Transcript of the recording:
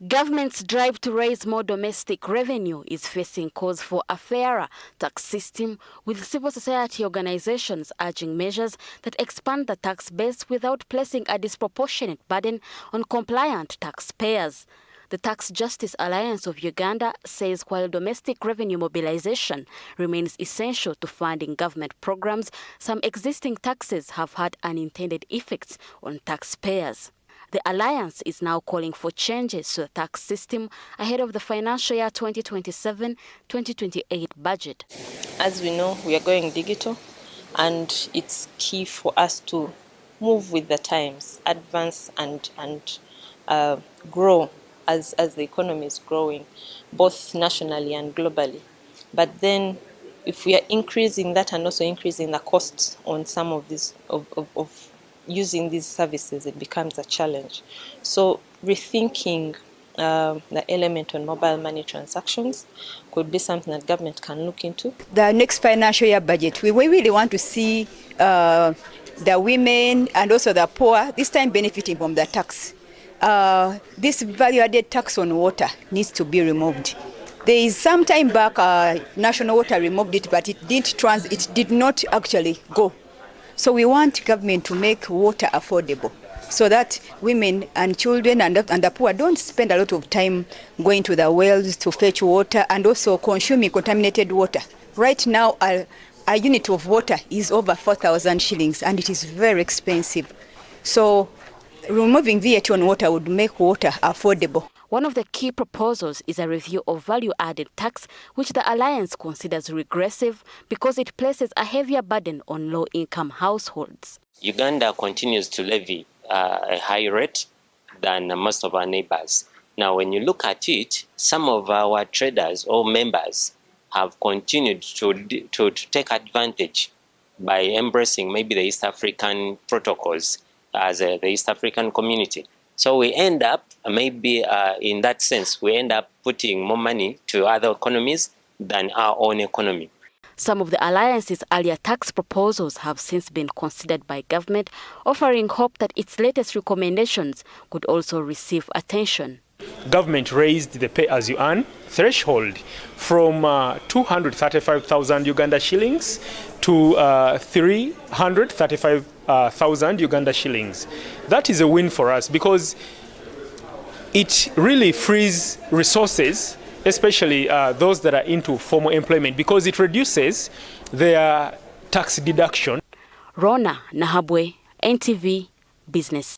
Government's drive to raise more domestic revenue is facing calls for a fairer tax system, with civil society organizations urging measures that expand the tax base without placing a disproportionate burden on compliant taxpayers. The Tax Justice Alliance of Uganda says while domestic revenue mobilization remains essential to funding government programs, some existing taxes have had unintended effects on taxpayers. The Alliance is now calling for changes to the tax system ahead of the financial year 2027-2028 budget. As we know, we are going digital, and it's key for us to move with the times, advance and grow as the economy is growing, both nationally and globally. But then if we are increasing that and also increasing the costs on some of these of using these services, it becomes a challenge. So rethinking the element on mobile money transactions could be something that government can look into. The next financial year budget, we really want to see the women and also the poor this time benefiting from the tax. This value-added tax on water needs to be removed. There is some time back, National Water removed it, but it did not actually go. So we want government to make water affordable so that women and children and the poor don't spend a lot of time going to the wells to fetch water and also consuming contaminated water. Right now, a unit of water is over 4,000 shillings and it is very expensive. So removing VAT on water would make water affordable. One of the key proposals is a review of value-added tax, which the Alliance considers regressive because it places a heavier burden on low-income households. Uganda continues to levy a higher rate than most of our neighbors. Now, when you look at it, some of our traders or members have continued to take advantage by embracing maybe the East African protocols as the East African community. So we end up, maybe in that sense, we end up putting more money to other economies than our own economy. Some of the Alliance's earlier tax proposals have since been considered by government, offering hope that its latest recommendations could also receive attention. Government raised the pay-as-you-earn threshold from 235,000 Uganda shillings to 335,000 Uganda shillings. That is a win for us because it really frees resources, especially those that are into formal employment, because it reduces their tax deduction. Rona Nahabwe, NTV Business.